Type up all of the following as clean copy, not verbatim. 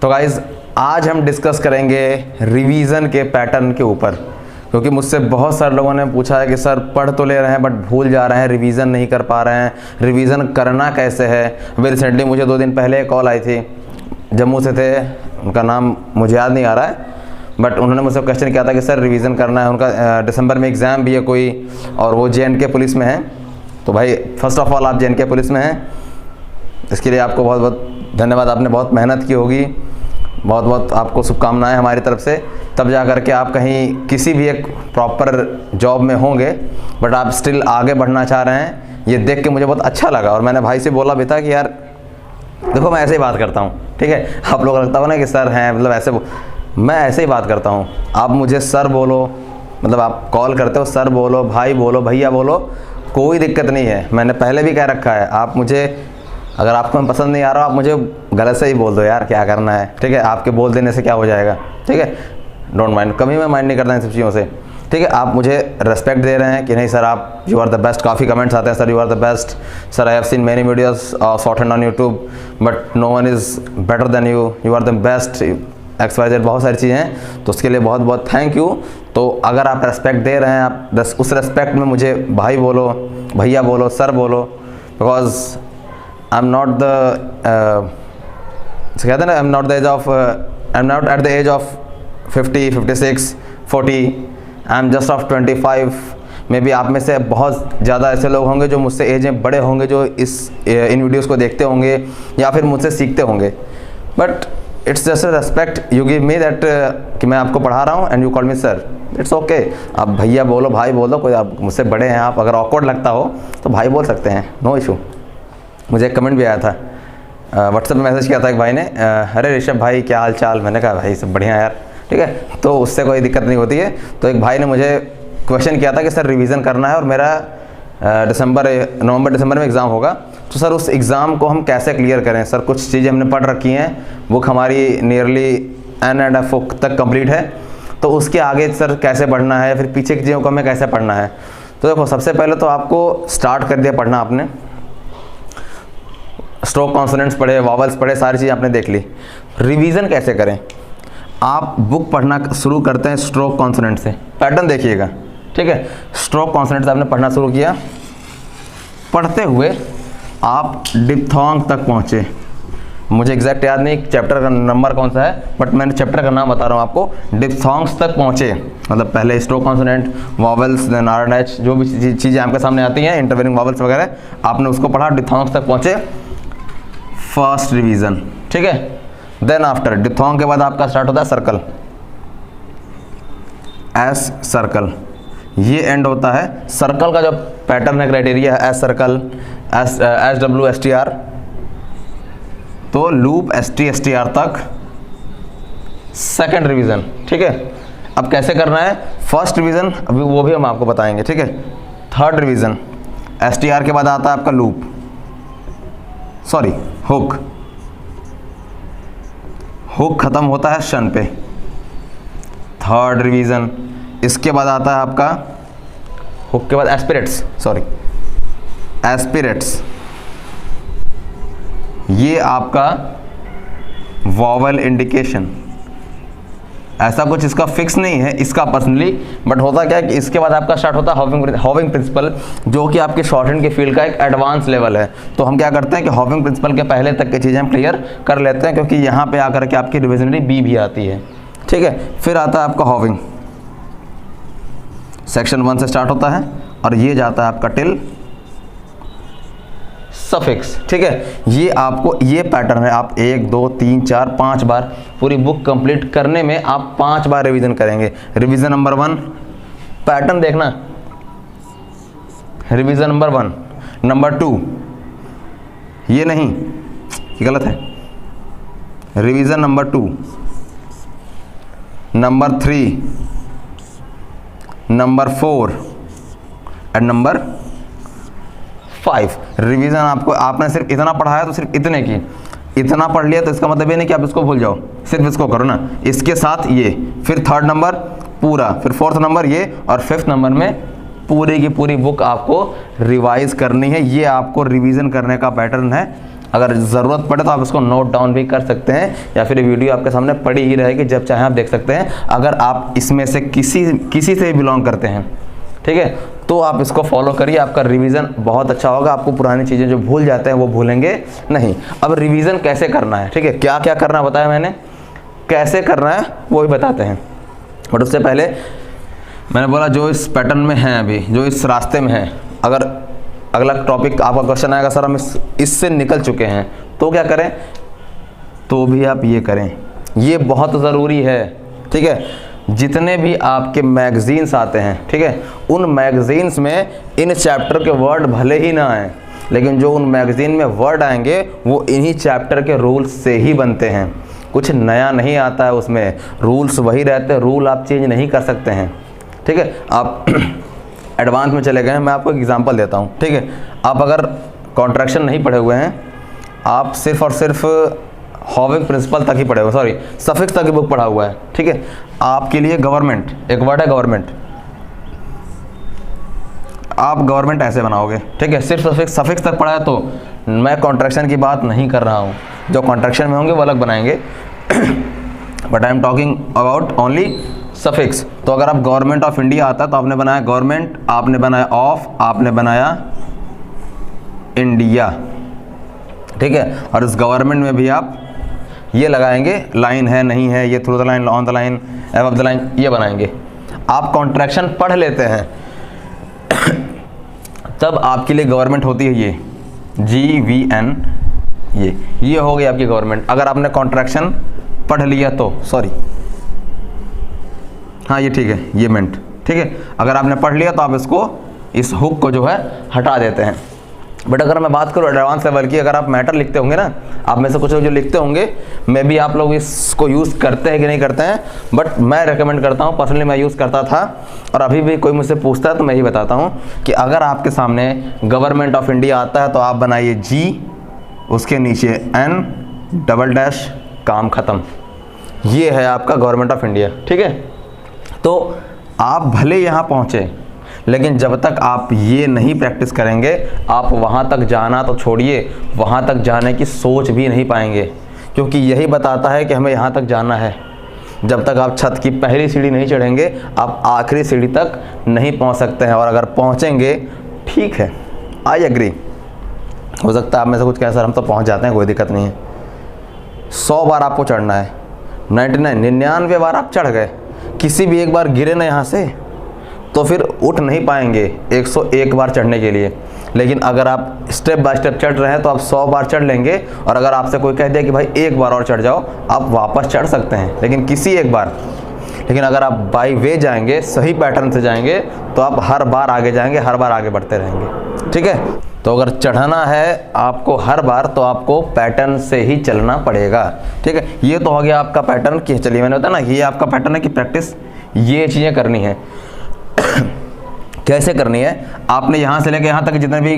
तो गाइज़ आज हम डिस्कस करेंगे रिवीजन के पैटर्न के ऊपर, क्योंकि मुझसे बहुत सारे लोगों ने पूछा है कि सर पढ़ तो ले रहे हैं बट भूल जा रहे हैं, रिवीजन नहीं कर पा रहे हैं, रिवीजन करना कैसे है। अभी रिसेंटली मुझे 2 दिन पहले कॉल आई थी, जम्मू से थे, उनका नाम मुझे याद नहीं आ रहा है, बट उन्होंने मुझसे क्वेश्चन किया था कि सर रिवीजन करना है, उनका दिसंबर में एग्ज़ाम भी है कोई, और वो JNK पुलिस में है। तो भाई फर्स्ट ऑफ ऑल आप JNK पुलिस में हैं, इसके लिए आपको बहुत बहुत धन्यवाद, आपने बहुत मेहनत की होगी, बहुत बहुत आपको शुभकामनाएं हमारी तरफ से। तब जा कर के आप कहीं किसी भी एक प्रॉपर जॉब में होंगे, बट आप स्टिल आगे बढ़ना चाह रहे हैं, ये देख के मुझे बहुत अच्छा लगा। और मैंने भाई से बोला भी था कि यार देखो मैं ऐसे ही बात करता हूँ, ठीक है, आप लोग लगता हो ना कि सर हैं, मतलब ऐसे मैं ऐसे ही बात करता हूँ। आप मुझे सर बोलो, मतलब आप कॉल करते हो सर बोलो, भाई बोलो, भैया बोलो, कोई दिक्कत नहीं है। मैंने पहले भी कह रखा है, आप मुझे अगर आपको मैं पसंद नहीं आ रहा, आप मुझे गलत से ही बोल दो यार, क्या करना है, ठीक है, आपके बोल देने से क्या हो जाएगा, ठीक है, डोंट माइंड, कभी मैं माइंड नहीं करता इन सब चीज़ों से, ठीक है। आप मुझे रेस्पेक्ट दे रहे हैं कि नहीं सर आप यू आर द बेस्ट, काफ़ी कमेंट्स आते हैं sir you are the best, sir I have seen many videos sorted on YouTube but no one is better than you, you are the best, XYZ, बहुत सारी चीज़ें हैं, तो उसके लिए बहुत बहुत थैंक यू। तो अगर आप रेस्पेक्ट दे रहे हैं, आप उस रेस्पेक्ट में मुझे भाई बोलो, भैया बोलो, सर बोलो, because I am not the कहते हैं ना, I am not at the age of 50, 56, 40, I am just of 25। Maybe आप में से बहुत ज़्यादा ऐसे लोग होंगे जो मुझसे एज में बड़े होंगे, जो इन वीडियोज़ को देखते होंगे या फिर मुझसे सीखते होंगे, but it's just respect you give me that कि मैं आपको पढ़ा रहा हूँ and you call me sir, it's okay. आप भैया बोलो, भाई बोलो, कोई आप मुझसे बड़े हैं, आप अगर ऑकवर्ड लगता हो तो भाई बोल सकते हैं, नो इशू। मुझे एक कमेंट भी आया था, व्हाट्सएप में मैसेज किया था एक भाई ने, अरे ऋषभ भाई क्या हाल चाल, मैंने कहा भाई सब बढ़िया यार, ठीक है, तो उससे कोई दिक्कत नहीं होती है। तो एक भाई ने मुझे क्वेश्चन किया था कि सर रिवीजन करना है और मेरा नवंबर दिसंबर में एग्ज़ाम होगा, तो सर उस एग्ज़ाम को हम कैसे क्लियर करें। सर कुछ चीज़ें हमने पढ़ रखी हैं, बुक हमारी नियरली N&F तक कंप्लीट है, तो उसके आगे सर कैसे बढ़ना है, फिर पीछे की चीज़ों को हमें कैसे पढ़ना है। तो देखो सबसे पहले तो आपको स्टार्ट कर दिया पढ़ना आपने, स्ट्रोक कॉन्सोनेंट्स पढ़े, वॉवल्स पढ़े, सारी चीज़ें आपने देख ली। रिवीजन कैसे करें, आप बुक पढ़ना शुरू करते हैं स्ट्रोक कॉन्सोनेंट से, पैटर्न देखिएगा, ठीक है। स्ट्रोक कॉन्सोनेंट से आपने पढ़ना शुरू किया, पढ़ते हुए आप डिप्थोंग तक पहुँचे, मुझे एग्जैक्ट याद नहीं चैप्टर का नंबर कौन सा है, बट मैंने चैप्टर का नाम बता रहा हूँ आपको, डिप्थोंग्स तक पहुँचे, मतलब पहले stroke consonant, vowels, then R&H, जो भी चीज़ें आपके सामने आती हैं, इंटरवेनिंग वॉवल्स वगैरह, आपने उसको पढ़ा, डिप्थोंग्स तक पहुँचे, फर्स्ट रिवीजन, ठीक है। देन आफ्टर डिप्थोंग के बाद आपका स्टार्ट होता है सर्कल, एस सर्कल, ये एंड होता है। सर्कल का जो पैटर्न है, क्राइटेरिया है, एस सर्कल, SW STR, तो लूप ST STR तक सेकंड रिवीजन, ठीक है। अब कैसे करना है फर्स्ट रिवीजन, अभी वो भी हम आपको बताएंगे, ठीक है। थर्ड रिवीजन, STR के बाद आता है आपका लूप, सॉरी हुक, हुक खत्म होता है शन पे, थर्ड रिवीजन। इसके बाद आता है आपका हुक के बाद एस्पिरेट्स, सॉरी एस्पिरेट्स, ये आपका वॉवल इंडिकेशन, ऐसा कुछ इसका फिक्स नहीं है इसका पर्सनली, बट होता क्या है कि इसके बाद आपका स्टार्ट होता है हॉविंग प्रिंसिपल, जो कि आपके शॉर्ट हैंड के फील्ड का एक एडवांस लेवल है। तो हम क्या करते हैं कि हॉविंग प्रिंसिपल के पहले तक की चीज़ें हम क्लियर कर लेते हैं, क्योंकि यहाँ पे आकर के आपकी रिविजनरी बी भी आती है, ठीक है। फिर आता है आपका हॉविंग, सेक्शन 1 से स्टार्ट होता है और ये जाता है आपका टिल सफिक्स, ठीक है। ये आपको ये पैटर्न है, आप 1 2 3 4 5 बार पूरी बुक कंप्लीट करने में आप 5 बार रिवीजन करेंगे। रिवीजन नंबर 1 पैटर्न देखना, रिवीजन नंबर 1, नंबर 2 ये नहीं, ये गलत है, revision number 2, number 3, number 4 and number 5। Revision आपने सिर्फ इतना पढ़ा है तो सिर्फ इतने की, इतना पढ़ लिया तो इसका मतलब ये नहीं कि आप इसको भूल जाओ, सिर्फ इसको करो ना, इसके साथ ये, फिर थर्ड नंबर पूरा, फिर फोर्थ नंबर ये, और फिफ्थ नंबर में पूरी की पूरी बुक आपको रिवाइज करनी है। ये आपको रिवीजन करने का पैटर्न है। अगर ज़रूरत पड़े तो आप इसको नोट डाउन भी कर सकते हैं, या फिर वीडियो आपके सामने पड़ी ही रहेगी, जब चाहें आप देख सकते हैं। अगर आप इसमें से किसी से बिलोंग करते हैं, ठीक है, तो आप इसको फॉलो करिए, आपका रिवीजन बहुत अच्छा होगा, आपको पुरानी चीज़ें जो भूल जाते हैं वो भूलेंगे नहीं। अब रिवीजन कैसे करना है, ठीक है, क्या क्या करना बताया मैंने, कैसे करना है वो भी बताते हैं। बट उससे पहले मैंने बोला जो इस पैटर्न में है, अभी जो इस रास्ते में है, अगर अगला टॉपिक आपका क्वेश्चन आएगा सर हम इससे निकल चुके हैं तो क्या करें, तो भी आप ये करें, ये बहुत ज़रूरी है, ठीक है। जितने भी आपके मैगजीन्स आते हैं, ठीक है, उन मैगजीन्स में इन चैप्टर के वर्ड भले ही ना आए, लेकिन जो उन मैगजीन में वर्ड आएंगे वो इन्हीं चैप्टर के रूल्स से ही बनते हैं, कुछ नया नहीं आता है उसमें, रूल्स वही रहते हैं, रूल आप चेंज नहीं कर सकते हैं, ठीक है। आप एडवांस में चले गए हैं, मैं आपको एक एग्जांपल देता हूँ, ठीक है। आप अगर कॉन्ट्रैक्शन नहीं पढ़े हुए हैं, आप सिर्फ और सिर्फ हॉविंग प्रिंसिपल तक ही पढ़े हुए, सॉरी सफिक्स तक ही बुक पढ़ा हुआ है, ठीक है। आपके लिए गवर्नमेंट एक वर्ड है, गवर्नमेंट, आप गवर्नमेंट ऐसे बनाओगे, ठीक है, सिर्फ सफिक्स तक पढ़ा है, तो मैं कॉन्ट्रैक्शन की बात नहीं कर रहा हूँ, जो कॉन्ट्रैक्शन में होंगे वो अलग बनाएंगे but I am talking about only suffix. तो अगर आप गवर्नमेंट ऑफ इंडिया आता है तो आपने बनाया गवर्नमेंट, आपने बनाया ऑफ, आपने बनाया इंडिया, ठीक है। और इस गवर्नमेंट में भी आप ये लगाएंगे, लाइन है नहीं है, ये through the line, on the line, above the line, ये बनाएंगे। आप कॉन्ट्रैक्शन पढ़ लेते हैं तब आपके लिए गवर्नमेंट होती है ये GVN, ये हो गई आपकी गवर्नमेंट। अगर आपने कॉन्ट्रैक्शन पढ़ लिया तो सॉरी, हाँ ये ठीक है, ये मेंट, ठीक है। अगर आपने पढ़ लिया तो आप इसको, इस हुक को जो है हटा देते हैं। बट अगर मैं बात करूँ एडवांस लेवल की, अगर आप मैटर लिखते होंगे ना, आप में से कुछ लोग जो लिखते होंगे, मैं भी आप लोग इसको यूज़ करते हैं कि नहीं करते हैं, बट मैं रेकमेंड करता हूँ, पर्सनली मैं यूज़ करता था और अभी भी कोई मुझसे पूछता है तो मैं ही बताता हूँ कि अगर आपके सामने गवर्नमेंट ऑफ इंडिया आता है तो आप बनाइए G, उसके नीचे N डबल डैश, काम ख़त्म, ये है आपका गवर्नमेंट ऑफ इंडिया, ठीक है। तो आप भले यहाँ पहुँचे, लेकिन जब तक आप ये नहीं प्रैक्टिस करेंगे, आप वहाँ तक जाना तो छोड़िए, वहाँ तक जाने की सोच भी नहीं पाएंगे, क्योंकि यही बताता है कि हमें यहाँ तक जाना है। जब तक आप छत की पहली सीढ़ी नहीं चढ़ेंगे, आप आखिरी सीढ़ी तक नहीं पहुँच सकते हैं, और अगर पहुँचेंगे, ठीक है, आई एग्री, हो सकता है आप में से कुछ कहें सर हम तो पहुँच जाते हैं, कोई दिक्कत नहीं है। 100 बार आपको चढ़ना है, 99 बार आप चढ़ गए, किसी भी एक बार गिरे ना यहाँ से तो फिर उठ नहीं पाएंगे 101 बार चढ़ने के लिए। लेकिन अगर आप स्टेप बाय स्टेप चढ़ रहे हैं तो आप 100 बार चढ़ लेंगे, और अगर आपसे कोई कह दिया कि भाई एक बार और चढ़ जाओ, आप वापस चढ़ सकते हैं, लेकिन किसी एक बार। लेकिन अगर आप बाय वे जाएंगे, सही पैटर्न से जाएंगे, तो आप हर बार आगे जाएंगे, हर बार आगे बढ़ते रहेंगे, ठीक है। तो अगर चढ़ना है आपको हर बार, तो आपको पैटर्न से ही चलना पड़ेगा, ठीक है। ये तो हो गया आपका पैटर्न कि चलिए मैंने बताया ना, ये आपका पैटर्न है कि प्रैक्टिस ये चीज़ें करनी है। कैसे करनी है, आपने यहाँ से लेकर यहाँ तक जितने भी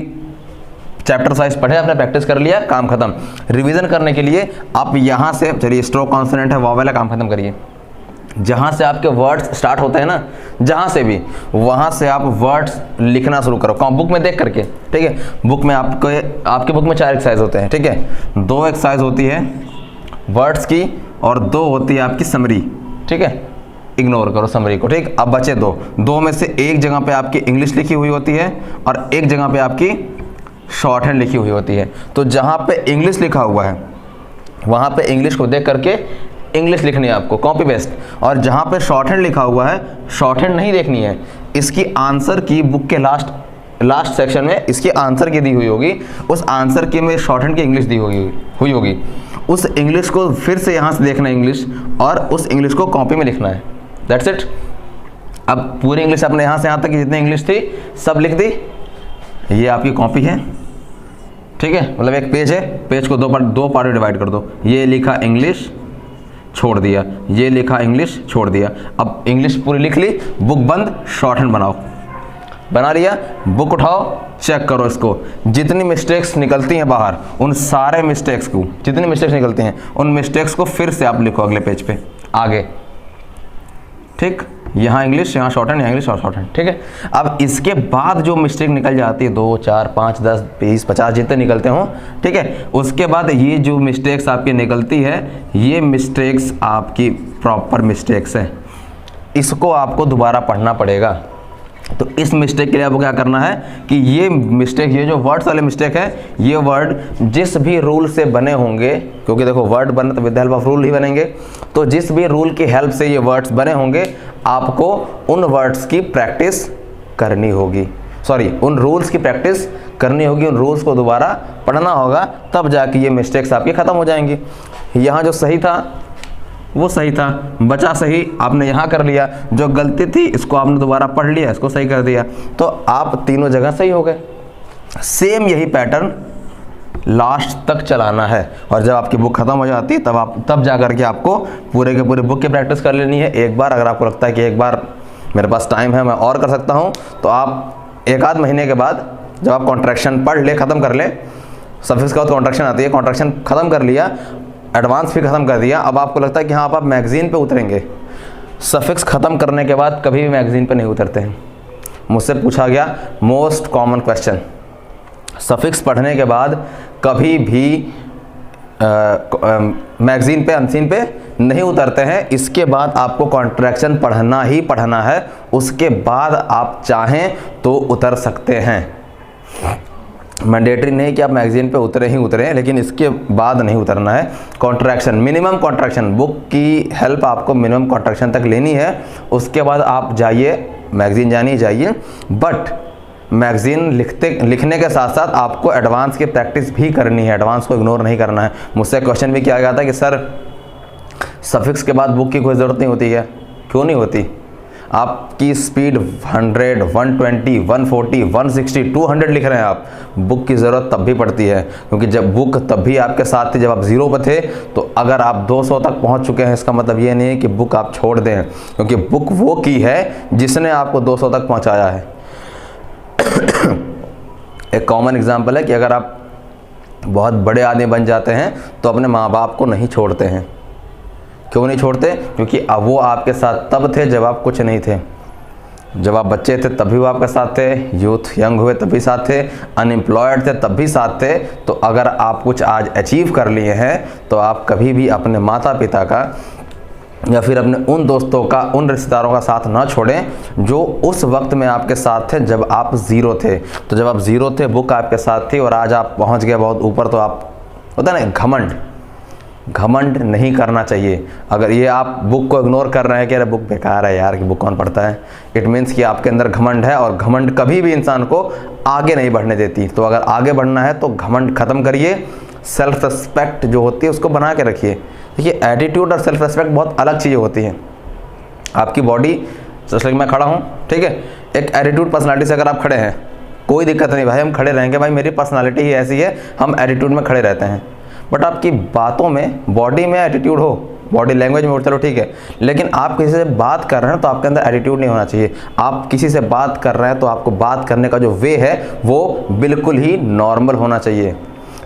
चैप्टर साइज पढ़े आपने प्रैक्टिस कर लिया, काम खत्म। रिवीजन करने के लिए आप यहाँ से, चलिए स्ट्रोक कॉन्सोनेंट है, वॉवेल है, काम खत्म करिए। जहाँ से आपके वर्ड्स स्टार्ट होते हैं ना, जहाँ से भी, वहाँ से आप वर्ड्स लिखना शुरू करो, बुक में देख करके, ठीक है। बुक में आपके बुक में 4 एक्सरसाइज होते हैं, ठीक है। 2 एक्सरसाइज होती है वर्ड्स की और 2 होती है आपकी समरी, ठीक है। इग्नोर करो समरी को, ठीक। अब बचे 2 में से एक जगह पे आपकी इंग्लिश लिखी हुई होती है और एक जगह पे आपकी शॉर्ट हैंड लिखी हुई होती है। तो जहाँ पे इंग्लिश लिखा हुआ है वहाँ पे इंग्लिश को देख करके इंग्लिश लिखनी है आपको, कॉपी पेस्ट। और जहाँ पे शॉर्ट हैंड लिखा हुआ है, शॉर्ट हैंड नहीं देखनी है, इसकी आंसर की बुक के लास्ट सेक्शन में इसकी आंसर की दी हुई होगी, उस आंसर की में शॉर्ट हैंड की इंग्लिश दी हुई होगी, उस इंग्लिश को फिर से यहाँ से देखना है इंग्लिश, और उस इंग्लिश को कॉपी में लिखना है, दैट्स इट। अब पूरी इंग्लिश आपने यहाँ से यहाँ तक जितनी इंग्लिश थी सब लिख दी, ये आपकी कॉपी है, ठीक है। मतलब एक पेज है, पेज को 2 पार्ट में डिवाइड कर दो, ये लिखा इंग्लिश छोड़ दिया, ये लिखा इंग्लिश छोड़ दिया। अब इंग्लिश पूरी लिख ली, बुक बंद, शॉर्ट हैंड बनाओ, बना लिया, बुक उठाओ, चेक करो इसको, जितनी मिस्टेक्स निकलती हैं बाहर, उन सारे मिस्टेक्स को, जितनी मिस्टेक्स निकलती हैं उन मिस्टेक्स को फिर से आप लिखो अगले पेज पे आगे, ठीक। यहाँ इंग्लिश, यहाँ शॉर्ट हैंड, यहाँ इंग्लिश और शॉर्ट हैंड, ठीक है। अब इसके बाद जो मिस्टेक निकल जाती है 2, 4, 5, 10, 20, 50 जितने निकलते हों, ठीक है, उसके बाद ये जो मिस्टेक्स आपकी निकलती है, ये मिस्टेक्स आपकी प्रॉपर मिस्टेक्स हैं, इसको आपको दोबारा पढ़ना पड़ेगा। तो इस मिस्टेक के लिए आपको क्या करना है कि ये मिस्टेक, ये जो वर्ड्स वाले मिस्टेक है, ये वर्ड जिस भी रूल से बने होंगे, क्योंकि देखो वर्ड बने तो with the help of rule ही बनेंगे, तो जिस भी रूल की हेल्प से ये वर्ड्स बने होंगे, आपको उन वर्ड्स की प्रैक्टिस करनी होगी, सॉरी उन रूल्स की प्रैक्टिस करनी होगी, उन रूल्स को दोबारा पढ़ना होगा, तब जाके ये मिस्टेक्स आपकी ख़त्म हो जाएंगी। यहाँ जो सही था वो सही था, बचा सही आपने यहाँ कर लिया, जो गलती थी इसको आपने दोबारा पढ़ लिया, इसको सही कर दिया, तो आप तीनों जगह सही हो गए। सेम यही पैटर्न लास्ट तक चलाना है, और जब आपकी बुक ख़त्म हो जाती है तब जा कर के आपको पूरे के पूरे बुक की प्रैक्टिस कर लेनी है। एक बार अगर आपको लगता है कि एक बार मेरे पास टाइम है, मैं और कर सकता हूँ, तो आप 1 आध महीने के बाद जब आप कॉन्ट्रैक्शन पढ़ ले, ख़त्म कर ले, सफिक्स का कॉन्ट्रैक्शन आती है, कॉन्ट्रैक्शन ख़त्म कर लिया, एडवांस भी ख़त्म कर दिया, अब आपको लगता है कि हाँ आप मैगज़ीन पे उतरेंगे। सफिक्स ख़त्म करने के बाद कभी भी मैगज़ीन पे नहीं उतरते हैं। मुझसे पूछा गया मोस्ट कॉमन क्वेश्चन, सफिक्स पढ़ने के बाद कभी भी मैगज़ीन पे, अनसीन पे नहीं उतरते हैं। इसके बाद आपको कॉन्ट्रैक्शन पढ़ना ही पढ़ना है, उसके बाद आप चाहें तो उतर सकते हैं। मैंडेटरी नहीं कि आप मैगज़ीन पे उतरे ही उतरे, लेकिन इसके बाद नहीं उतरना है। कॉन्ट्रैक्शन, मिनिमम कॉन्ट्रैक्शन, बुक की हेल्प आपको मिनिमम कॉन्ट्रैक्शन तक लेनी है, उसके बाद आप जाइए मैगज़ीन, जानी जाइए, बट मैगज़ीन लिखने के साथ साथ आपको एडवांस की प्रैक्टिस भी करनी है, एडवांस को इग्नोर नहीं करना है। मुझसे क्वेश्चन भी किया गया था कि सर सफिक्स के बाद बुक की कोई ज़रूरत नहीं होती है, क्यों नहीं होती? आपकी स्पीड 100, 120, 140, 160, 200 लिख रहे हैं आप, बुक की ज़रूरत तब भी पड़ती है, क्योंकि जब बुक तब भी आपके साथ थी जब आप 0 पर थे। तो अगर आप 200 तक पहुंच चुके हैं, इसका मतलब ये नहीं है कि बुक आप छोड़ दें, क्योंकि बुक वो की है जिसने आपको 200 तक पहुंचाया है। एक कॉमन एग्जाम्पल है कि अगर आप बहुत बड़े आदमी बन जाते हैं तो अपने माँ बाप को नहीं छोड़ते हैं। क्यों नहीं छोड़ते? क्योंकि अब वो आपके साथ तब थे जब आप कुछ नहीं थे। जब आप बच्चे थे तब भी वो आपके साथ थे, यूथ यंग हुए तब भी साथ थे, अनएम्प्लॉयड थे तब भी साथ थे। तो अगर आप कुछ आज अचीव कर लिए हैं तो आप कभी भी अपने माता पिता का या फिर अपने उन दोस्तों का, उन रिश्तेदारों का साथ ना छोड़ें जो उस वक्त में आपके साथ थे जब आप 0 थे। तो जब आप 0 थे, बुक आपके साथ थी, और आज आप पहुंच गए बहुत ऊपर, तो आप होता है ना घमंड नहीं करना चाहिए। अगर ये आप बुक को इग्नोर कर रहे हैं कि अरे बुक बेकार है यार, कि बुक कौन पढ़ता है, इट मीन्स कि आपके अंदर घमंड है, और घमंड कभी भी इंसान को आगे नहीं बढ़ने देती। तो अगर आगे बढ़ना है तो घमंड ख़त्म करिए, सेल्फ रिस्पेक्ट जो होती है उसको बना के रखिए। देखिए एटीट्यूड और सेल्फ रिस्पेक्ट बहुत अलग चीज़ें होती हैं। आपकी बॉडी, जैसे कि मैं खड़ा हूँ, ठीक है, एक एटीट्यूड पर्सनालिटी से अगर आप खड़े हैं, कोई दिक्कत नहीं भाई, हम खड़े रहेंगे, भाई मेरी पर्सनालिटी ही ऐसी है, हम एटीट्यूड में खड़े रहते हैं। बट आपकी बातों में, बॉडी में एटीट्यूड हो, बॉडी लैंग्वेज में हो, चलो ठीक है, लेकिन आप किसी से बात कर रहे हैं तो आपके अंदर एटीट्यूड नहीं होना चाहिए। आप किसी से बात कर रहे हैं तो आपको बात करने का जो वे है वो बिल्कुल ही नॉर्मल होना चाहिए।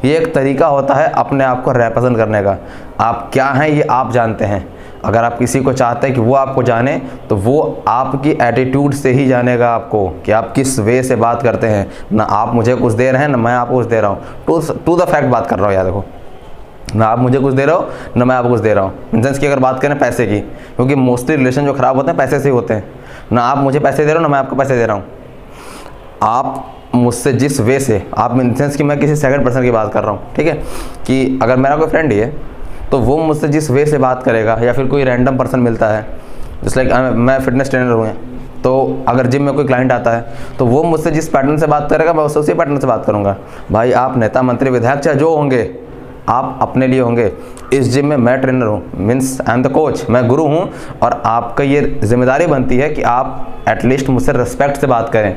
ये एक तरीका होता है अपने आप को रिप्रेजेंट करने का। आप क्या हैं ये आप जानते हैं। अगर आप किसी को चाहते हैं कि वो आपको जाने, तो वो आपकी एटीट्यूड से ही जानेगा आपको, कि आप किस वे से बात करते हैं। ना आप मुझे कुछ दे रहे हैं, ना मैं आपको कुछ दे रहा हूँ। टू द फैक्ट बात कर रहा हूँ, याद रखो, ना आप मुझे कुछ दे रहे हो, ना मैं आपको कुछ दे रहा हूँ। इन सेंस की अगर बात करें पैसे की, क्योंकि मोस्टली रिलेशन जो ख़राब होते हैं पैसे से ही होते हैं। ना आप मुझे पैसे दे रहे हो, ना मैं आपको पैसे दे रहा हूँ। आप मुझसे जिस वे से, आप इन सेंस कि मैं किसी सेकंड पर्सन की बात कर रहा हूँ, ठीक है, कि अगर मेरा कोई फ्रेंड ही है तो वो मुझसे जिस वे से बात करेगा, या फिर कोई रैंडम पर्सन मिलता है, जैसे लाइक मैं फिटनेस ट्रेनर हूँ, तो अगर जिम में कोई क्लाइंट आता है तो वो मुझसे जिस पैटर्न से बात करेगा मैं उससे उसी पैटर्न से बात करूँगा। भाई आप नेता, मंत्री, विधायक चाहे जो होंगे, आप अपने लिए होंगे। इस जिम में मैं ट्रेनर हूँ, means I am the coach, मैं गुरु हूँ, और आपका ये जिम्मेदारी बनती है कि आप एटलीस्ट मुझसे रिस्पेक्ट से बात करें।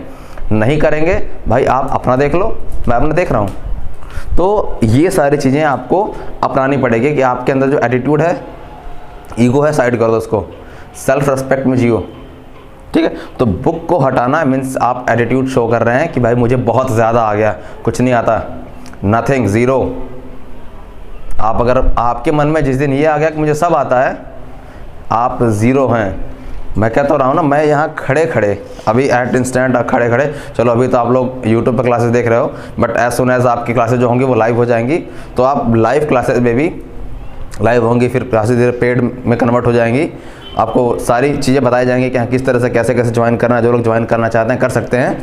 नहीं करेंगे भाई, आप अपना देख लो, मैं अपना देख रहा हूँ। तो ये सारी चीज़ें आपको अपनानी पड़ेगी कि आपके अंदर जो एटीट्यूड है, ईगो है, साइड कर दो उसको, सेल्फ रिस्पेक्ट में जियो, ठीक है। तो बुक को हटाना मीन्स आप एटीट्यूड शो कर रहे हैं कि भाई मुझे बहुत ज़्यादा आ गया, कुछ नहीं आता, नथिंग, ज़ीरो। अगर आपके मन में जिस दिन ये आ गया कि मुझे सब आता है, आप 0 हैं। मैं कहता रहा हूँ ना, मैं यहाँ खड़े खड़े अभी एट इंस्टेंट खड़े खड़े, चलो अभी तो आप लोग यूट्यूब पे क्लासेस देख रहे हो, बट एज सुन एज आपकी क्लासेस जो होंगी वो लाइव हो जाएंगी, तो आप लाइव क्लासेस में भी लाइव होंगी, फिर क्लासेस धीरे पेड में कन्वर्ट हो जाएंगी, आपको सारी चीज़ें बताई जाएंगी कि हाँ किस तरह से कैसे कैसे ज्वाइन करना है। जो लोग ज्वाइन करना चाहते हैं कर सकते हैं।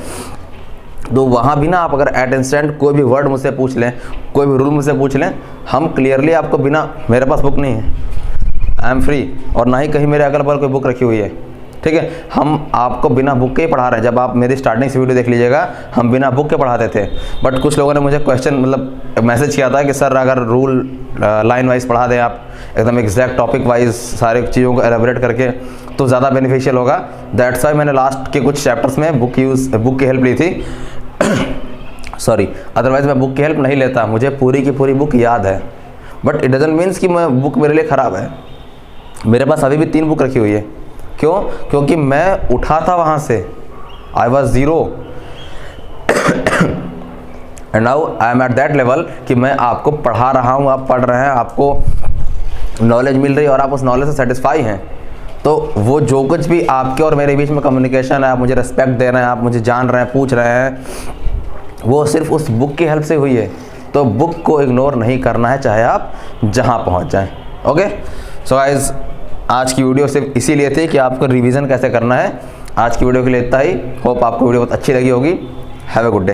तो वहाँ भी ना आप अगर एट इंस्टेंट कोई भी वर्ड मुझसे पूछ लें, कोई भी रूल मुझसे पूछ लें, हम क्लियरली आपको बिना, मेरे पास बुक नहीं है, आई एम फ्री, और ना ही कहीं मेरे अगल बगल कोई बुक रखी हुई है, ठीक है। हम आपको बिना बुक के ही पढ़ा रहे हैं। जब आप मेरी स्टार्टिंग से वीडियो देख लीजिएगा, हम बिना बुक के पढ़ाते थे, बट कुछ लोगों ने मुझे क्वेश्चन मतलब मैसेज किया था कि सर अगर रूल लाइन वाइज पढ़ा दें आप, एकदम एग्जैक्ट टॉपिक वाइज सारे चीज़ों को एलेबोरेट करके, तो ज़्यादा बेनिफिशियल होगा। दैट्स वाई मैंने लास्ट के कुछ चैप्टर्स में बुक की हेल्प ली थी सॉरी, अदरवाइज मैं बुक की हेल्प नहीं लेता, मुझे पूरी की पूरी बुक याद है, बट इट डजंट मीन्स कि मैं बुक मेरे लिए ख़राब है। मेरे पास अभी भी 3 बुक रखी हुई है। क्यों? क्योंकि मैं उठा था वहाँ से, I was zero and now I am at that level कि मैं आपको पढ़ा रहा हूँ, आप पढ़ रहे हैं, आपको नॉलेज मिल रही है और आप उस नॉलेज से सेटिस्फाई हैं। तो वो जो कुछ भी आपके और मेरे बीच में कम्युनिकेशन है, आप मुझे रिस्पेक्ट दे रहे हैं, आप मुझे जान रहे हैं, पूछ रहे हैं, वो सिर्फ उस बुक की हेल्प से हुई है। तो बुक को इग्नोर नहीं करना है, चाहे आप जहाँ पहुँच जाएं। ओके, सो गाइस, आज की वीडियो सिर्फ इसीलिए थी कि आपको रिवीजन कैसे करना है। आज की वीडियो के लिए इतना ही। होप आपको वीडियो बहुत अच्छी लगी होगी। Have a good day.